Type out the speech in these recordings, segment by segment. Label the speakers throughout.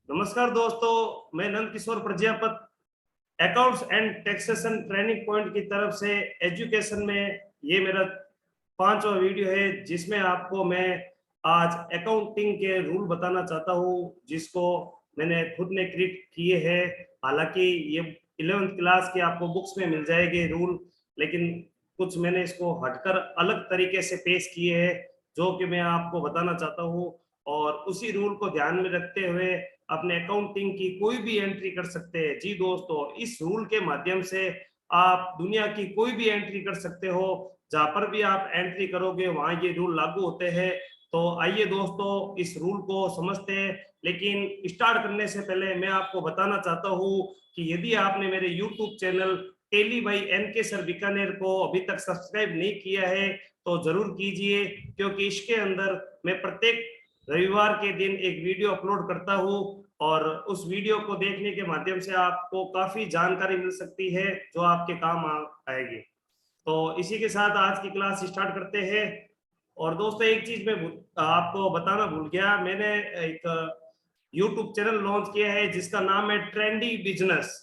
Speaker 1: नमस्कार दोस्तों, मैं Nand Kishore Prajapat accounts and taxation training point की तरफ से एजुकेशन में ये मेरा 5वां वीडियो है, जिसमें आपको मैं आज अकाउंटिंग के रूल बताना चाहता हूँ, जिसको मैंने खुद ने क्रिएट किए हैं। हालांकि ये 11th क्लास के आपको बुक्स में मिल जाएंगे रूल, लेकिन कुछ मैंने इसको हटकर अलग तरीके से पेश किए हैं, जो कि मैं आपको बताना चाहता हूँ। और उसी रूल को ध्यान में रखते हुए अपने अकाउंटिंग की कोई भी एंट्री कर सकते हैं। जी दोस्तों, इस रूल के माध्यम से आप दुनिया की कोई भी एंट्री कर सकते हो। जहां पर भी आप एंट्री करोगे वहां ये रूल लागू होते हैं। तो आइए दोस्तों, इस रूल को समझते हैं। लेकिन स्टार्ट करने से पहले मैं आपको बताना चाहता हूँ कि यदि आपने मेरे YouTube channel Tally by NK sir Bikaner को अभी तक सब्सक्राइब नहीं किया है तो जरूर कीजिए, क्योंकि इसके अंदर मैं प्रत्येक रविवार के दिन एक वीडियो अपलोड करता हूँ और उस वीडियो को देखने के माध्यम से आपको काफी जानकारी मिल सकती है जो आपके काम आएगी। तो इसी के साथ आज की क्लास स्टार्ट करते हैं। और दोस्तों, एक चीज मैं आपको बताना भूल गया, मैंने एक यूट्यूब चैनल लॉन्च किया है जिसका नाम है ट्रेंडी बिजनेस।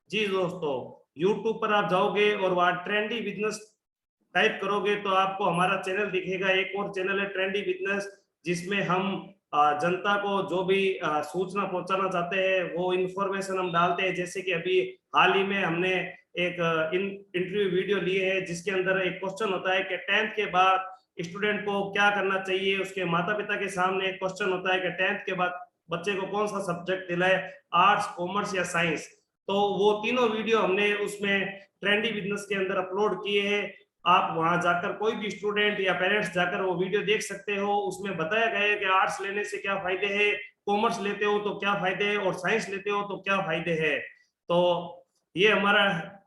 Speaker 1: जी दोस्तों, यूट्यूब पर आप जाओगे और वहाँ ट्रेंडी बिजनेस टाइप करोगे तो आपको हमारा चैनल दिखेगा। एक और चैनल है ट्रेंडी बिजनेस, जिसमें हम जनता को जो भी सूचना पहुंचाना चाहते हैं वो इंफॉर्मेशन हम डालते हैं। जैसे कि अभी हाल ही में हमने एक इंटरव्यू वीडियो लिए है, जिसके अंदर एक क्वेश्चन होता है कि 10th के बाद स्टूडेंट को क्या करना चाहिए। उसके माता पिता के सामने एक क्वेश्चन होता है कि 10th के बाद बच्चे को कौन सा सब्जेक्ट दिलाए, आर्ट्स, कॉमर्स या साइंस। तो वो तीनों वीडियो हमने उसमें ट्रेंडी बिजनेस के अंदर अपलोड किए हैं। आप वहां जाकर कोई भी स्टूडेंट या पेरेंट्स जाकर वो वीडियो देख सकते हो। उसमें बताया गया है कि आर्ट्स लेने से क्या फायदे हैं, कॉमर्स लेते हो तो क्या फायदे हैं, और साइंस लेते हो तो क्या फायदे हैं। तो ये हमारा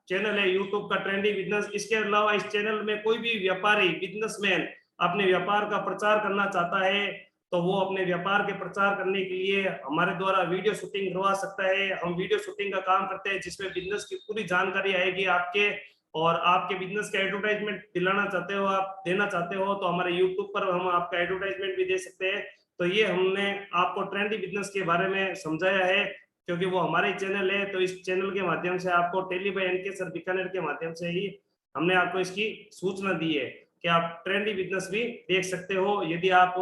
Speaker 1: चैनल है यूट्यूब का ट्रेंडी बिजनेस। इसके अलावा इस चैनल में कोई भी व्यापारी बिजनेसमैन अपने व्यापार का प्रचार करना चाहता है तो वो अपने व्यापार के प्रचार करने के लिए हमारे द्वारा वीडियो शूटिंग करवा सकता है। हम वीडियो शूटिंग का काम करते हैं, जिसमें बिजनेस की पूरी जानकारी आएगी आपके, और आपके बिजनेस का एडवर्टाइजमेंट दिलाना चाहते हो, आप देना चाहते हो तो हमारे यूट्यूब पर हम आपका एडवर्टाइजमेंट भी दे सकते हैं। तो ये हमने आपको ट्रेंडी बिजनेस के बारे में समझाया है, क्योंकि वो हमारे चैनल है। तो इस चैनल के माध्यम से आपको Tally by NK sir Bikaner के माध्यम से ही हमने आपको इसकी सूचना दी है कि आप ट्रेंडी बिजनेस भी देख सकते हो, यदि आप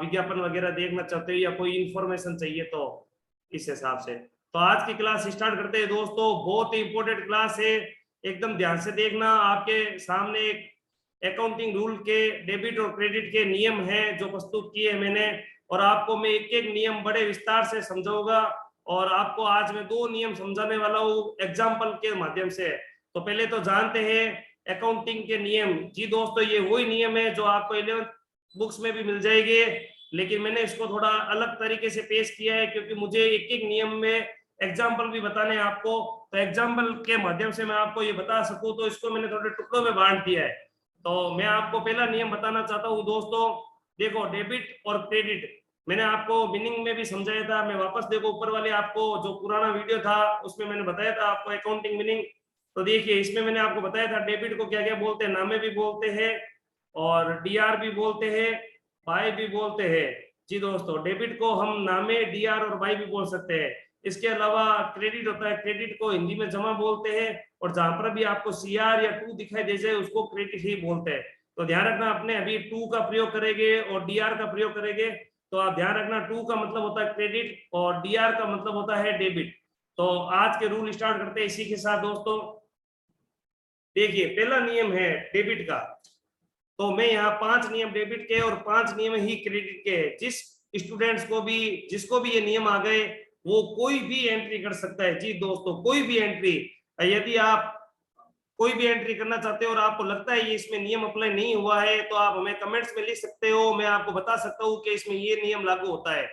Speaker 1: विज्ञापन वगैरह देखना चाहते हो या कोई इंफॉर्मेशन चाहिए तो इस हिसाब से। तो आज की क्लास स्टार्ट करते हैं दोस्तों। बहुत ही इंपॉर्टेंट क्लास है, एकदम ध्यान से देखना। आपके सामने एक अकाउंटिंग रूल के डेबिट और क्रेडिट के नियम हैं जो प्रस्तुत किए हैं मैंने, और आपको मैं एक एक नियम बड़े विस्तार से समझाऊंगा। और आपको आज मैं 2 नियम समझाने वाला हूँ एग्जाम्पल के माध्यम से। तो पहले तो जानते हैं अकाउंटिंग के नियम। जी दोस्तों, ये वही नियम है जो आपको 11th बुक्स में भी मिल जाएंगे, लेकिन मैंने इसको थोड़ा अलग तरीके से पेश किया है, क्योंकि मुझे एक एक नियम में एग्जाम्पल भी बताने हैं आपको। तो एग्जाम्पल के माध्यम से मैं आपको ये बता सकूं, तो इसको मैंने थोड़े टुकड़ों में बांट दिया है। तो मैं आपको पहला नियम बताना चाहता हूँ दोस्तों। देखो, डेबिट और क्रेडिट मैंने आपको मीनिंग में भी समझाया था। मैं वापस देखो ऊपर वाले आपको जो पुराना वीडियो था उसमें मैंने बताया था आपको अकाउंटिंग मीनिंग। तो देखिए, इसमें मैंने आपको बताया था डेबिट को क्या क्या बोलते हैं, नामे भी बोलते हैं और DR भी बोलते हैं, बाय भी बोलते हैं। जी दोस्तों, डेबिट को हम नामे, DR और बाय भी बोल सकते हैं। इसके अलावा क्रेडिट होता है, क्रेडिट को हिंदी में जमा बोलते हैं, और जहां पर भी आपको CR या टू दिखाई दे जाए उसको क्रेडिट ही बोलते हैं। तो ध्यान रखना, अपने अभी टू का प्रयोग करेंगे और DR का प्रयोग करेंगे, तो आप ध्यान रखना टू का मतलब होता है क्रेडिट और DR का मतलब होता है डेबिट। तो आज के रूल स्टार्ट करते हैं इसी के साथ दोस्तों। देखिए, पहला नियम है डेबिट का। तो मैं यहाँ 5 नियम डेबिट के और 5 नियम ही क्रेडिट के हैं। जिसको भी ये नियम आ गए वो कोई भी एंट्री कर सकता है। जी दोस्तों, कोई भी एंट्री। यदि आप कोई भी एंट्री करना चाहते हो और आपको लगता है ये इसमें नियम अप्लाई नहीं हुआ है तो आप हमें कमेंट्स में लिख सकते हो, मैं आपको बता सकता हूँ कि इसमें ये नियम लागू होता है।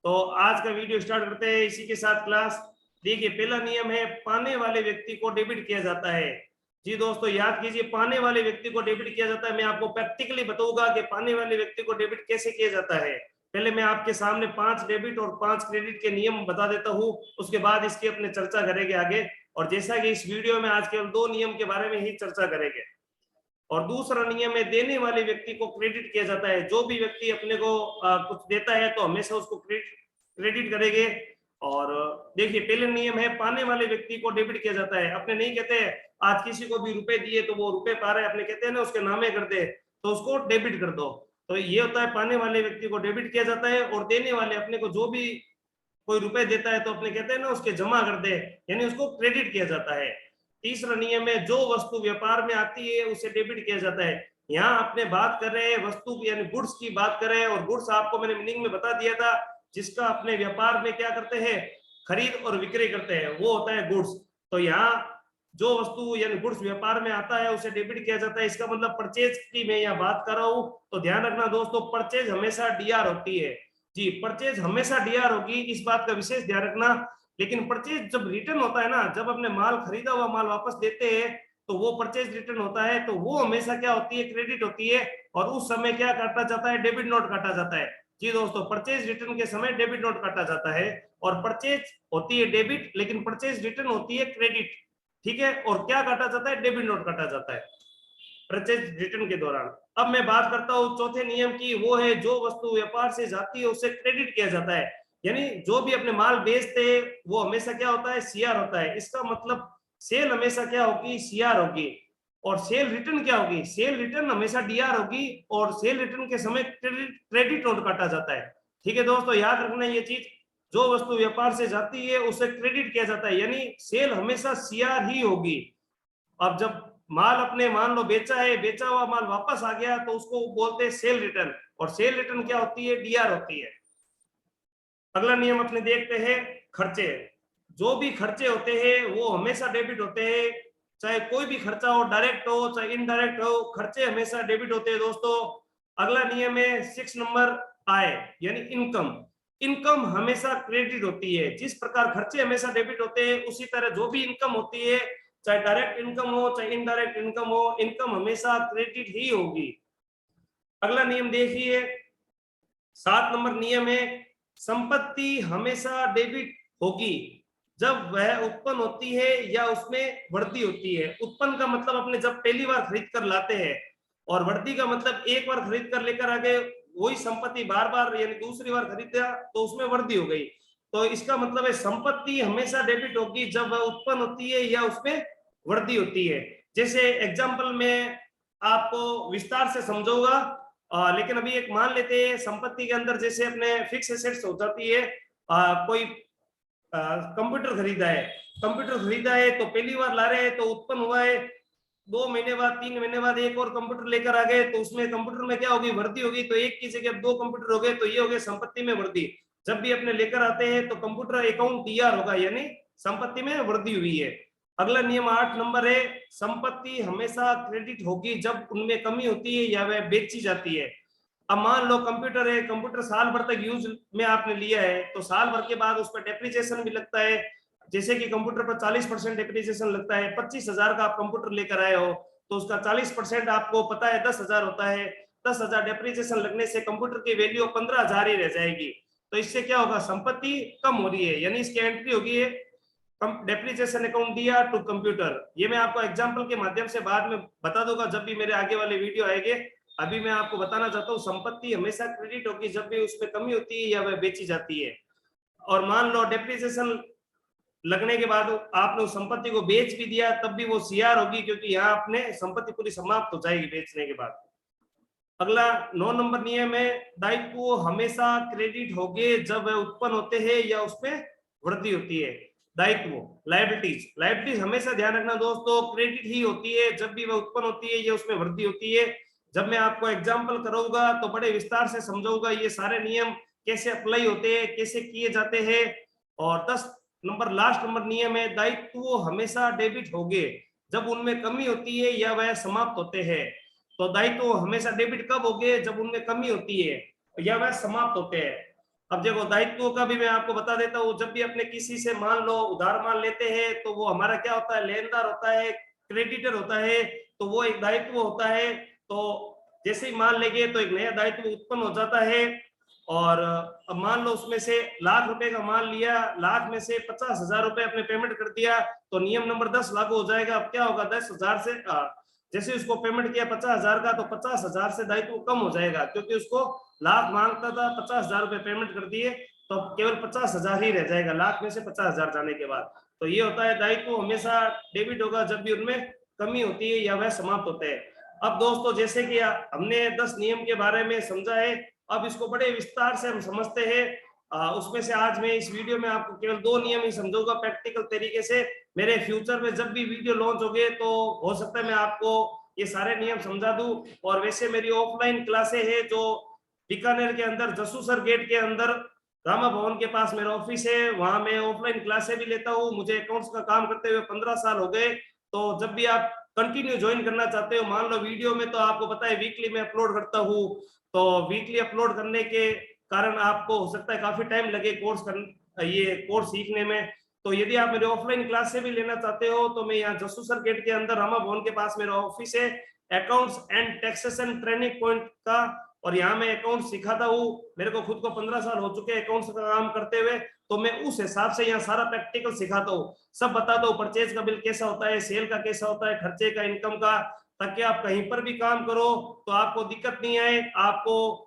Speaker 1: तो आज का वीडियो स्टार्ट करते हैं इसी के साथ क्लास। देखिए, पहला नियम है पाने वाले व्यक्ति को डेबिट किया जाता है। जी दोस्तों, याद कीजिए, पाने वाले व्यक्ति को डेबिट किया जाता है। मैं आपको प्रैक्टिकली बताऊंगा कि पाने वाले व्यक्ति को डेबिट कैसे किया जाता है। पहले मैं आपके सामने 5 डेबिट और 5 क्रेडिट के नियम बता देता हूँ, उसके बाद इसकी अपने चर्चा करेंगे आगे। और जैसा कि इस वीडियो में आज केवल 2 नियम के बारे में ही चर्चा करेंगे। और दूसरा नियम है देने वाले व्यक्ति को क्रेडिट किया जाता है। जो भी व्यक्ति अपने को कुछ देता है तो हमेशा उसको क्रेडिट करेंगे। और देखिए पहले नियम है, पाने वाले व्यक्ति को डेबिट किया जाता है। अपने नहीं कहते आज किसी को भी रुपए दिए तो वो रुपए पा रहे हैं, अपने कहते हैं ना उसके नामे कर दे तो उसको डेबिट कर दो। तो ये होता है पाने वाले व्यक्ति को डेबिट किया जाता है, और देने वाले अपने को जो भी कोई रुपए देता है तो अपने कहते हैं ना उसके जमा कर दे, यानी उसको क्रेडिट किया जाता है। तीसरा नियम है, जो वस्तु व्यापार में आती है उसे डेबिट किया जाता है। यहाँ अपने बात कर रहे हैं वस्तु की यानी गुड्स की बात कर रहे हैं, और गुड्स आपको मैंने मीनिंग में बता दिया था, जिसका अपने व्यापार में क्या करते हैं, खरीद और विक्रय करते हैं, वो होता है गुड्स। तो यहाँ जो वस्तु यानी गुड्स व्यापार में आता है उसे डेबिट किया जाता है। इसका मतलब परचेज की मैं यहाँ बात कर रहा हूँ, तो ध्यान रखना दोस्तों, परचेज हमेशा डीआर होती है जी, परचेज हमेशा डीआर होगी, इस बात का विशेष ध्यान रखना। लेकिन परचेज जब रिटर्न होता है ना, जब अपने माल खरीदा हुआ माल वापस देते हैं तो वो परचेज रिटर्न होता है, तो वो हमेशा क्या होती है, क्रेडिट होती है, और उस समय क्या काटा जाता है, डेबिट नोट काटा जाता है। जी दोस्तों, परचेज रिटर्न के समय डेबिट नोट काटा जाता है, और परचेज होती है डेबिट, लेकिन परचेज रिटर्न होती है क्रेडिट, ठीक है। और क्या काटा जाता है, डेबिट नोट काटा जाता है परचेज रिटर्न के दौरान। अब मैं बात करता हूँ चौथे नियम की, वो है जो वस्तु व्यापार से जाती है उसे क्रेडिट किया जाता है, यानी जो भी अपने माल बेचते हैं वो हमेशा क्या होता है, सीआर होता है। इसका मतलब सेल हमेशा क्या होगी, सीआर होगी, और सेल रिटर्न क्या होगी, सेल रिटर्न हमेशा डीआर होगी, और सेल रिटर्न के समय क्रेडिट नोट काटा जाता है। ठीक है दोस्तों, याद रखना ये चीज, जो वस्तु व्यापार से जाती है उसे क्रेडिट किया जाता है, यानी सेल हमेशा सीआर ही होगी। अब जब माल अपने मान लो बेचा है, बेचा हुआ माल वापस आ गया तो उसको बोलते हैं सेल रिटर्न, और सेल रिटर्न क्या होती है, डीआर होती है। अगला नियम अपने देखते हैं, खर्चे। जो भी खर्चे होते हैं वो हमेशा डेबिट होते हैं, चाहे कोई भी खर्चा हो, डायरेक्ट हो चाहे इनडायरेक्ट हो, खर्चे हमेशा डेबिट होते हैं दोस्तों। अगला नियम है 6 नंबर, आय यानी इनकम। इनकम हमेशा क्रेडिट होती है, जिस प्रकार खर्चे हमेशा डेबिट होते हैं उसी तरह जो भी इनकम होती है, चाहे डायरेक्ट इनकम हो चाहे इनडायरेक्ट इनकम हो, इनकम हमेशा क्रेडिट ही होगी। अगला नियम देखिए, 7 नंबर नियम है, संपत्ति हमेशा डेबिट होगी जब वह उत्पन्न होती है या उसमें वृद्धि होती है। उत्पन्न का मतलब अपने जब पहली बार खरीद कर लाते हैं, और वृद्धि का मतलब एक बार खरीद कर लेकर आ गए, वही संपत्ति बार बार यानी दूसरी बार खरीदा तो उसमें वृद्धि हो गई। तो इसका मतलब है संपत्ति हमेशा डेबिट होगी जब वह उत्पन्न होती है या उसमें वृद्धि होती है। जैसे एग्जाम्पल में आपको विस्तार से समझाऊंगा, लेकिन अभी एक मान लेते हैं संपत्ति के अंदर जैसे अपने फिक्स एसेट्स हो जाती है, कोई कंप्यूटर खरीदा है, कंप्यूटर खरीदा है तो पहली बार ला रहे हैं तो उत्पन्न हुआ है, 2 महीने बाद 3 महीने बाद एक और कंप्यूटर लेकर आ गए तो उसमें कंप्यूटर में क्या होगी, वृद्धि होगी, तो एक की जगह 2 कंप्यूटर हो गए, तो ये हो गए संपत्ति में वृद्धि। जब भी अपने लेकर आते हैं तो कंप्यूटर अकाउंट डीआर होगा, यानी संपत्ति में वृद्धि हुई है। अगला नियम 8 नंबर है, संपत्ति हमेशा क्रेडिट होगी जब उनमें कमी होती है या वह बेची जाती है। अब मान लो कंप्यूटर है, कंप्यूटर साल भर तक यूज में आपने लिया है, तो साल भर के बाद उस पर डेप्रिसिएशन भी लगता है। जैसे कि कंप्यूटर पर 40% डेप्रिसिएशन लगता है, 25,000 का आप कंप्यूटर लेकर आए हो तो उसका 40% आपको पता है 10,000 होता है। 10,000 डेप्रिसिएशन लगने से कंप्यूटर की वैल्यू 15,000 ही रह जाएगी। तो इससे क्या होगा, संपत्ति कम हो रही है, यानी इसकी एंट्री होगी है डेप्रिसिएशन अकाउंट दिया टू कंप्यूटर। ये मैं आपको एग्जांपल के माध्यम से बाद में बता दूंगा जब भी मेरे आगे वाले वीडियो आएंगे। अभी मैं आपको बताना चाहता हूँ संपत्ति हमेशा क्रेडिट होगी जब भी उसमें कमी होती है या वह बेची जाती है। और मान लो डेप्रिसिएशन लगने के बाद आपने उस संपत्ति को बेच भी दिया तब भी वो सीआर होगी, क्योंकि यहाँ आपने संपत्ति पूरी समाप्त हो जाएगी बेचने के बाद। अगला 9 नंबर नियम है, दायित्व हमेशा क्रेडिट होंगे जब वह उत्पन्न होते हैं या उसमें वृद्धि होती है। दायित्व लायबिलिटीज हमेशा ध्यान रखना दोस्तों, क्रेडिट ही होती है जब भी वह उत्पन्न होती है या उसमें वृद्धि होती है। जब मैं आपको एग्जाम्पल करूंगा तो बड़े विस्तार से समझाऊंगा ये सारे नियम कैसे अप्लाई होते हैं, कैसे किए जाते हैं। और 10 नंबर लास्ट नंबर नियम है, दायित्व हमेशा डेबिट होंगे जब उनमें कमी होती है या वह समाप्त होते हैं। तो दायित्व हमेशा डेबिट कब होंगे, जब उनमें कमी होती है या वह समाप्त होते हैं। अब देखो दायित्व का भी मैं आपको बता देता हूँ, जब भी अपने किसी से मान लो उधार मान लेते हैं तो वो हमारा क्या होता है, लेनदार होता है, क्रेडिटर होता है, तो वो एक दायित्व होता है। तो जैसे ही मान लेंगे तो एक नया दायित्व उत्पन्न हो जाता है। और अब मान लो उसमें से लाख रुपए का माल लिया, लाख में से 50,000 रुपए अपने पेमेंट कर दिया, तो नियम नंबर 10 लागू हो जाएगा। अब क्या होगा, 10,000 से जैसे उसको पेमेंट किया 50,000 का, तो 50,000 से दायित्व कम हो जाएगा, क्योंकि उसको लाख मांगता था, 50,000 रुपए पेमेंट कर दिए तो केवल 50,000 ही रह जाएगा लाख में से 50,000 जाने के बाद। तो ये होता है दायित्व हमेशा डेबिट होगा जब भी उनमें कमी होती है या वह समाप्त होते हैं। अब दोस्तों जैसे कि हमने 10 नियम के बारे में समझा है, अब इसको बड़े विस्तार से हम समझते हैं। उसमें से आज मैं इस वीडियो में आपको केवल 2 नियम ही समझाऊंगा प्रैक्टिकल तरीके से। मेरे फ्यूचर में जब भी वीडियो लॉन्च होगे तो हो सकता है मैं आपको ये सारे नियम समझा दूं। और वैसे मेरी ऑफलाइन क्लासें हैं जो बीकानेर के अंदर जसू सर गेट के अंदर रामा भवन के पास मेरा ऑफिस है, वहां मैं ऑफलाइन क्लासें भी लेता हूँ। मुझे अकाउंट्स का काम करते हुए 15 साल हो गए। तो जब भी आप कंटिन्यू ज्वाइन करना चाहते हो, मान लो वीडियो में तो आपको पता है वीकली में अपलोड करता हूँ, तो वीकली अपलोड करने के कारण आपको हो सकता है काफी टाइम लगे ये कोर्स सीखने में। तो यदि आप मेरे ऑफलाइन क्लास से भी लेना चाहते हो तो मैं यहाँ जसू सर गेट के अंदर रामा भवन के पास मेरा ऑफिस है, accounts and taxation training point का, और यहाँ मैं अकाउंट सिखाता हूँ। मेरे को खुद को 15 साल हो चुके हैं अकाउंट्स का काम करते हुए, तो मैं उस हिसाब से यहाँ सारा प्रैक्टिकल सिखाता हूँ, सब बताता हूँ। परचेज का बिल कैसा होता है, सेल का कैसा होता है, खर्चे का, इनकम का, ताकि आप कहीं पर भी काम करो तो आपको दिक्कत नहीं आए। आपको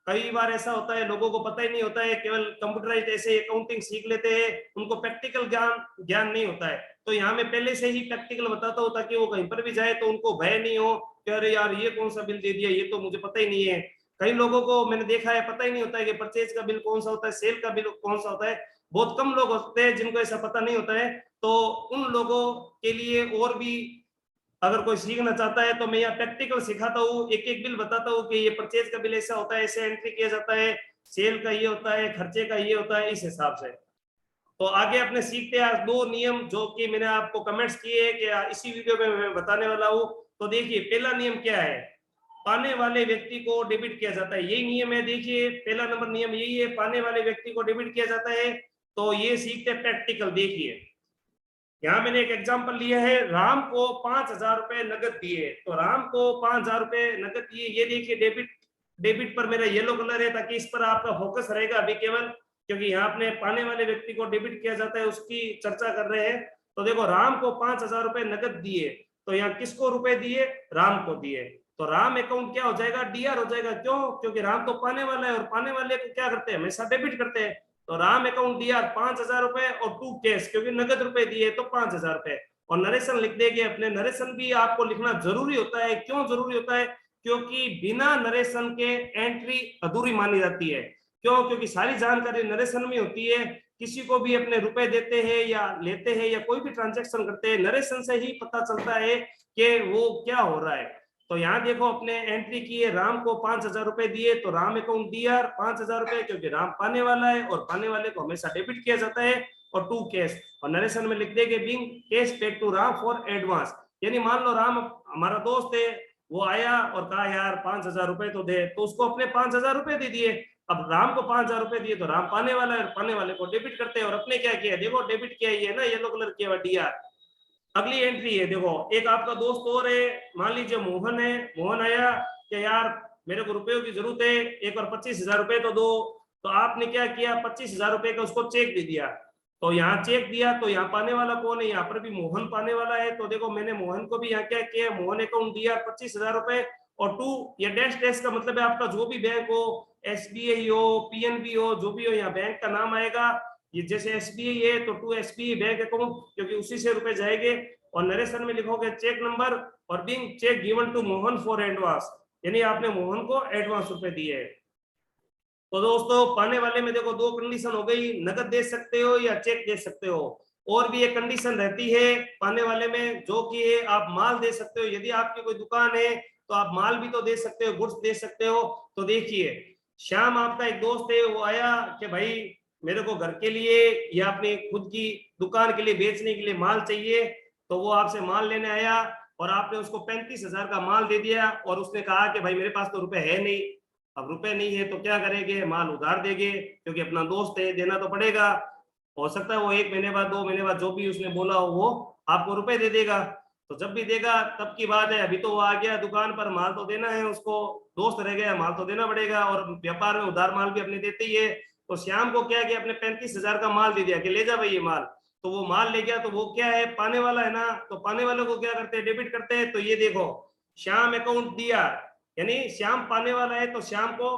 Speaker 1: कई बार ऐसा होता है लोगों को पता ही नहीं होता है, केवल कंप्यूटराइज ऐसे अकाउंटिंग सीख लेते हैं, उनको प्रैक्टिकल ज्ञान नहीं होता है। तो यहाँ मैं पहले से ही प्रैक्टिकल बताता हूँ ताकि वो कहीं पर भी जाए तो उनको भय नहीं हो कि अरे यार ये कौन सा बिल दे दिया, ये तो मुझे पता ही नहीं है। कई लोगों को मैंने देखा है पता ही नहीं होता है कि परचेज का बिल कौन सा होता है, सेल का बिल कौन सा होता है। बहुत कम लोग होते हैं जिनको ऐसा पता नहीं होता है। तो उन लोगों के लिए और भी अगर कोई सीखना चाहता है तो मैं यहाँ प्रैक्टिकल सिखाता हूँ, एक एक बिल बताता हूँ कि ये परचेज का बिल ऐसा होता है, ऐसे एंट्री किया जाता है, सेल का ये होता है, खर्चे का ये होता है, इस हिसाब से। तो आगे अपने सीखते हैं आज 2 नियम जो कि मैंने आपको कमेंट्स किए कि इसी वीडियो में मैं बताने वाला हूँ। तो देखिए पहला नियम क्या है, पाने वाले व्यक्ति को डेबिट किया जाता है, यही नियम है। देखिए पहला नंबर नियम यही है, पाने वाले व्यक्ति को डेबिट किया जाता है। तो ये सीखते प्रैक्टिकल। देखिए यहाँ मैंने एक एग्जांपल लिया है, राम को 5,000 रुपए नगद दिए, तो राम को 5,000 रुपए नगद दिए। ये देखिए डेबिट, डेबिट पर मेरा येलो कलर है ताकि इस पर आपका फोकस रहेगा अभी केवल, क्योंकि यहाँ अपने पाने वाले व्यक्ति को डेबिट किया जाता है उसकी चर्चा कर रहे हैं। तो देखो राम को 5,000 रुपए नगद दिए, तो यहाँ किसको रुपए दिए, राम को दिए। तो राम अकाउंट क्या हो जाएगा, डीआर हो जाएगा। क्यों, क्योंकि राम तो पाने वाला है और पाने वाले को क्या करते हैं, हमेशा डेबिट करते हैं। तो राम अकाउंट दिया 5,000 रुपए और टू कैश, क्योंकि नगद रुपए दिए तो 5,000 रुपए। और नरेशन लिख देंगे अपने। नरेशन भी आपको लिखना जरूरी होता है। क्यों जरूरी होता है, क्योंकि बिना नरेशन के एंट्री अधूरी मानी जाती है। क्यों, क्योंकि सारी जानकारी नरेशन में होती है। किसी को भी अपने रुपए देते हैं या लेते हैं या कोई भी ट्रांजेक्शन करते हैं, नरेशन से ही पता चलता है कि वो क्या हो रहा है। तो यहाँ देखो अपने एंट्री की है, राम को 5,000 रुपए दिए, तो राम अकाउंट दिया 5,000 रुपए, क्योंकि राम पाने वाला है और पाने वाले को हमेशा डेबिट किया जाता है। और टू कैश, और नरेशन में लिख देंगे being cash paid to Ram for advance. यानी मान लो राम हमारा दोस्त है, वो आया और कहा यार 5,000 रुपए तो दे, तो उसको अपने 5,000 रुपए दे दिए। अब राम को 5,000 रुपए दिए तो राम पाने वाला है और पाने वाले को डेबिट करते हैं। और अपने क्या किया, देखो डेबिट किया ही है ना, येलो कलर किया हुआ डीआर। अगली एंट्री है, देखो एक आपका दोस्त और है, मान लीजिए मोहन है। मोहन आया कि यार मेरे को रुपयों की जरूरत है, एक बार 25,000 रुपए तो दो। तो आपने क्या किया, 25,000 रुपए का उसको चेक दे दिया। तो यहाँ चेक दिया, तो यहाँ पाने वाला कौन है, यहाँ पर भी मोहन पाने वाला है। तो देखो मैंने मोहन को भी यहाँ क्या किया, मोहन अकाउंट दिया 25,000 रुपए। और टू, ये डैश डैश का मतलब है आपका जो भी बैंक हो, एसबीआई हो, पीएनबी हो, जो भी हो, यहाँ बैंक का नाम आएगा। ये जैसे एसबीआई है तो टू एसबीआई बैंक अकाउंट, क्योंकि उसी से रुपए जाएंगे। और नरेशन में लिखोगे चेक नंबर और being cheque given to Mohan for advance, यानी आपने मोहन को एडवांस रुपए दिए। तो दोस्तों पाने वाले में देखो 2 कंडीशन हो गई, नगद दे सकते हो या चेक दे सकते हो। और भी एक कंडीशन रहती है पाने वाले में, जो कि है आप माल दे सकते हो। यदि आपकी कोई दुकान है तो आप माल भी तो दे सकते हो, गुड्स दे सकते हो। तो देखिए श्याम आपका एक दोस्त है, वो आया कि भाई मेरे को घर के लिए या अपनी खुद की दुकान के लिए बेचने के लिए माल चाहिए। तो वो आपसे माल लेने आया और आपने उसको 35,000 का माल दे दिया और उसने कहा कि भाई मेरे पास तो रुपए है नहीं। अब रुपए नहीं है तो क्या करेंगे, माल उधार देंगे, क्योंकि अपना दोस्त है, देना तो पड़ेगा। हो सकता है वो 1 महीने बाद, 2 महीने बाद, जो भी उसने बोला हो वो आपको रुपए दे देगा। तो जब भी देगा तब की बात है, अभी तो वो आ गया दुकान पर, माल तो देना है उसको, दोस्त रह गया, माल तो देना पड़ेगा। और व्यापार में उधार माल भी अपने देते ही है। तो श्याम को क्या किया, अपने 35,000 का माल दे दिया कि ले जा भाई ये माल। तो वो माल ले गया, तो वो क्या है, पाने वाला है ना, तो पाने वालों को क्या करते हैं, डेबिट करते हैं। तो ये देखो श्याम अकाउंट दिया, यानी श्याम पाने वाला है तो श्याम को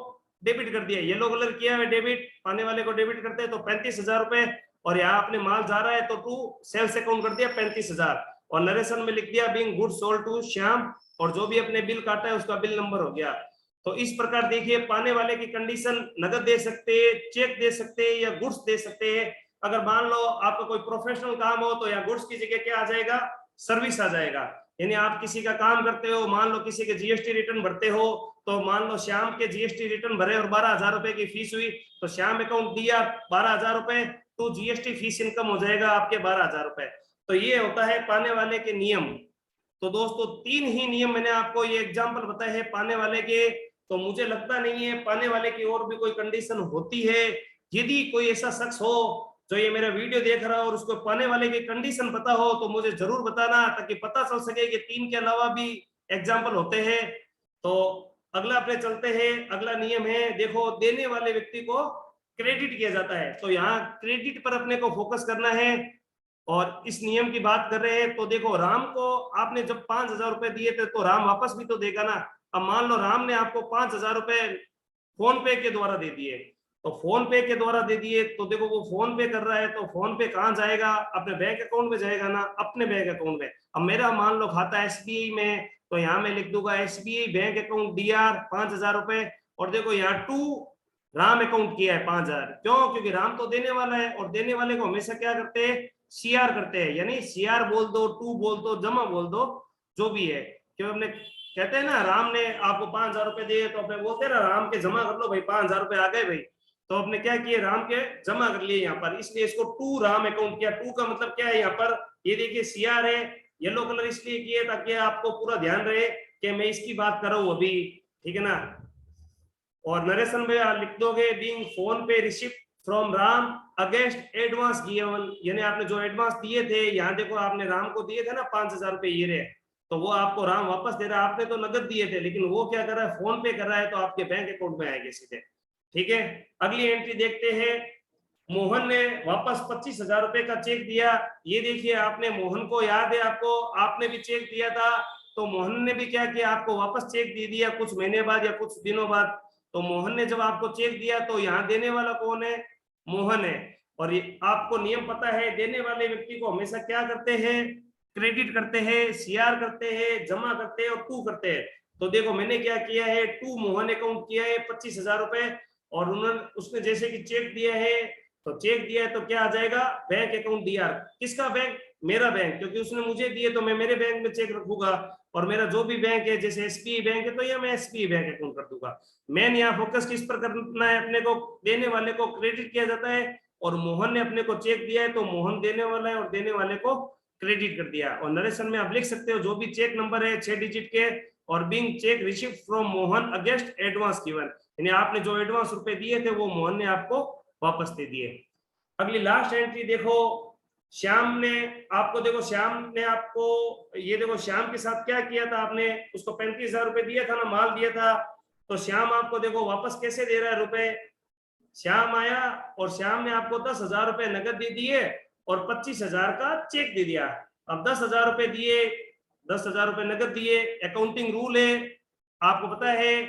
Speaker 1: डेबिट कर दिया, येलो कलर किया है डेबिट, पाने वाले को डेबिट करते हैं तो 35,000 रुपए, और यहाँ अपने माल जा रहा है तो टू सेल्स अकाउंट कर दिया 35,000, और नरेशन में लिख दिया being goods sold to Shyam, और जो भी अपने बिल काटा है उसका बिल नंबर हो गया। तो इस प्रकार देखिए पाने वाले की कंडीशन नगद दे सकते हैं, चेक दे सकते हैं या गुड्स दे सकते हैं। अगर मान लो आपका कोई प्रोफेशनल काम हो तो यहाँ गुड्स की जगह क्या आ जाएगा, सर्विस आ जाएगा, यानी आप किसी का काम करते हो, मान लो किसी के जीएसटी रिटर्न भरते हो, तो मान लो श्याम के जीएसटी रिटर्न भरे और 12,000 रुपए की फीस हुई, तो श्याम अकाउंट दिया 12,000 रुपए, तो जीएसटी फीस इनकम हो जाएगा आपके 12,000 रुपए। तो ये होता है पाने वाले के नियम। तो दोस्तों 3 ही नियम मैंने आपको ये एग्जांपल बताए हैं पाने वाले के, तो मुझे लगता नहीं है पाने वाले की और भी कोई कंडीशन होती है। यदि कोई ऐसा शख्स हो जो ये मेरा वीडियो देख रहा हो और उसको पाने वाले की कंडीशन पता हो तो मुझे जरूर बताना, ताकि पता चल सके कि 3 के अलावा भी एग्जाम्पल होते हैं। तो अगला अपने चलते हैं, अगला नियम है, देखो देने वाले व्यक्ति को क्रेडिट किया जाता है, तो यहाँ क्रेडिट पर अपने को फोकस करना है। और इस नियम की बात कर रहे हैं तो देखो राम को आपने जब 5,000 रुपए दिए थे तो राम वापस भी तो देगा ना। अब मान लो राम ने आपको 5,000 रुपए फोन पे के द्वारा दे दिए, तो फोन पे के द्वारा दे दिए तो देखो वो फोन पे कर रहा है, तो फोन पे कहाँ जाएगा, अपने बैंक अकाउंट में जाएगा ना, अपने बैंक अकाउंट में। अब मेरा मान लो खाता एसबीआई में, तो यहाँ मैं लिख दूंगा एसबीआई बैंक अकाउंट डीआर 5,000 रुपए, और देखो यहाँ टू राम अकाउंट किया है 5,000, क्यों, क्योंकि राम तो देने वाला है, और देने वाले को हमेशा क्या करते हैं, सीआर करते हैं, यानी सीआर बोल दो, टू बोल दो, जमा बोल दो, जो भी है। क्यों हमने कहते हैं ना राम ने आपको 5,000 रुपए दिए तो अपने बोलते हैं ना राम के जमा कर लो भाई, 5,000 रुपए आ गए भाई, तो आपने क्या किए, राम के जमा कर लिए यहाँ पर, इसलिए इसको टू राम अकाउंट किया। टू का मतलब क्या है यहाँ पर, ये देखिए सीआर है, येलो कलर इसलिए किए ताकि आपको पूरा ध्यान रहे कि मैं इसकी बात कर रहा हूँ अभी, ठीक है ना। और नरेशन में आप लिख दोगे बीइंग फोन पे receipt from Ram against advance given, यानी आपने जो एडवांस दिए थे, यहाँ देखो आपने राम को दिए थे ना 5,000 रुपए ये रहे, तो वो आपको राम वापस दे रहा है, आपने तो नगद दिए थे, लेकिन वो क्या कर रहा है, फोन पे कर रहा है, तो आपके बैंक अकाउंट में आएंगे सीधे, ठीक है। अगली एंट्री देखते हैं, मोहन ने वापस 25,000 रुपए का चेक दिया। ये देखिए आपने मोहन को याद है, आपको आपने भी चेक दिया था, तो मोहन ने भी क्या किया, आपको वापस चेक दे दिया कुछ महीने बाद या कुछ दिनों बाद। तो मोहन ने जब आपको चेक दिया तो यहाँ देने वाला कौन है, मोहन है, और ये आपको नियम पता है, देने वाले व्यक्ति को हमेशा क्या करते हैं, क्रेडिट करते हैं, सीआर करते हैं, जमा करते हैं और टू करते हैं। तो देखो मैंने क्या किया है, टू मोहन अकाउंट किया है 25,000 रुपए, और उन्होंने उसने जैसे कि चेक दिया है, तो चेक दिया है तो क्या आ जाएगा, बैंक अकाउंट डीआर, किसका बैंक, मेरा बैंक, क्योंकि उसने मुझे दिए तो मैं मेरे बैंक में चेक रखूंगा, और मेरा जो भी बैंक है जैसे एसबीआई बैंक है तो ये मैं एसबीआई बैंक अकाउंट कर दूंगा। मैंने यहाँ फोकस किस पर करना है, अपने को देने वाले को क्रेडिट किया जाता है, और मोहन ने अपने को चेक दिया है तो मोहन देने वाला है और देने वाले को क्रेडिट कर दिया। और नरेशन में आप लिख सकते हो जो भी चेक नंबर है 6 डिजिट के, और being check received from Mohan against advance given, यानी आपने जो एडवांस रुपए दिए थे वो मोहन ने आपको वापस दे दिए। अगली लास्ट एंट्री देखो, श्याम ने आपको, देखो श्याम ने आपको, ये देखो श्याम के साथ क्या किया था आपने, उसको 35,000 रुपए दिया था ना, माल दिया था, तो श्याम आपको देखो वापस कैसे दे रहा है रुपए, श्याम आया और श्याम ने आपको 10,000 रुपए नगद दे दिए और 25,000 का चेक दे दिया। अब 10,000 रुपए दिए, 10,000 रुपए नगद दिए, अकाउंटिंग रूल है, आपको पता है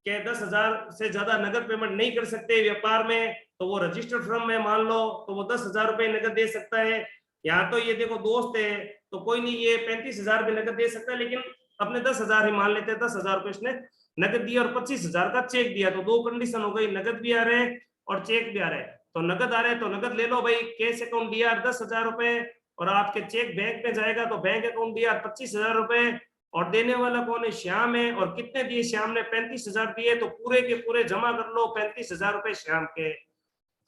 Speaker 1: कि 10,000 से ज्यादा नगद पेमेंट नहीं कर सकते व्यापार में, तो वो रजिस्टर्ड फर्म में मान लो तो वो 10,000 रुपए नगद दे सकता है। यहाँ तो ये देखो दोस्त है तो कोई नहीं, ये 35,000 रुपए नगद दे सकता है, लेकिन अपने 10,000 ही मान लेते हैं, 10,000 रुपए इसने नगद दिया और 25,000 का चेक दिया, तो दो कंडीशन हो गई, नगद भी आ रहे हैं और चेक भी आ रहे हैं। तो नगद आ रहे हैं तो नगद ले लो भाई, कैश अकाउंट दिया 10,000 रुपए, और आपके चेक बैंक में जाएगा तो बैंक अकाउंट दिया 25,000 रुपए, और देने वाला कौन है, श्याम है, और कितने दिए श्याम ने, 35,000 दिए, तो पूरे के पूरे जमा कर लो 35,000 रुपए श्याम के।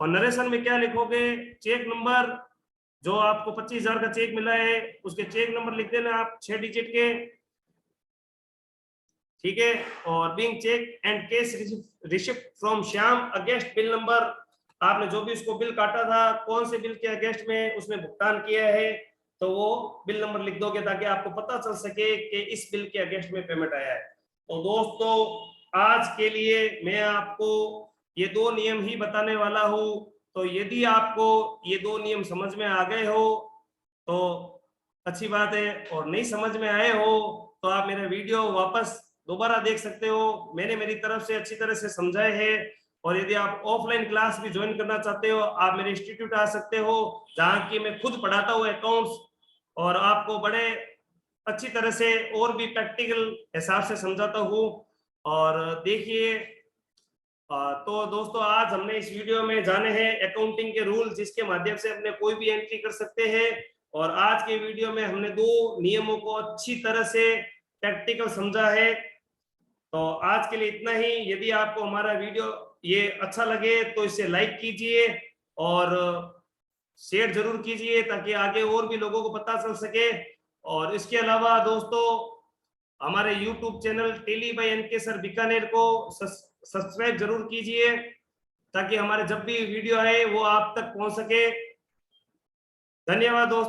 Speaker 1: और नरेशन में क्या लिखोगे, चेक नंबर, जो आपको 25,000 का चेक मिला है उसके चेक नंबर लिख देना आप 6 डिजिट के, ठीक है। और being cheque and cash receipt from Shyam against bill number, आपने जो भी उसको बिल काटा था कौन से बिल के अगेंस्ट में उसने भुगतान किया है, तो वो बिल नंबर लिख दोगे ताकि आपको पता चल सके कि इस बिल के अगेंस्ट में पेमेंट आया है। तो दोस्तों आज के लिए मैं आपको ये दो नियम ही बताने वाला हूं, तो यदि आपको ये दो नियम समझ में आ गए हो तो अच्छी बात है, और नहीं समझ में आए हो तो आप मेरा वीडियो वापस दोबारा देख सकते हो। मैंने मेरी तरफ से अच्छी तरह से समझाए हैं। और यदि आप ऑफलाइन क्लास भी ज्वाइन करना चाहते हो, आप मेरे इंस्टीट्यूट आ सकते हो, जहाँ की मैं खुद पढ़ाता हूँ अकाउंट्स, और आपको बड़े अच्छी तरह से और भी प्रैक्टिकल हिसाब से समझाता हूँ। और देखिए, तो दोस्तों आज हमने इस वीडियो में जाने हैं अकाउंटिंग के रूल, जिसके माध्यम से अपने कोई भी एंट्री कर सकते हैं। और आज के वीडियो में हमने 2 नियमों को अच्छी तरह से प्रैक्टिकल समझा है। तो आज के लिए इतना ही। यदि आपको हमारा वीडियो ये अच्छा लगे तो इसे लाइक कीजिए और शेयर जरूर कीजिए, ताकि आगे और भी लोगों को पता चल सके। और इसके अलावा दोस्तों, हमारे YouTube channel Tally by NK sir Bikaner को सब्सक्राइब जरूर कीजिए, ताकि हमारे जब भी वीडियो आए वो आप तक पहुंच सके। धन्यवाद दोस्तों।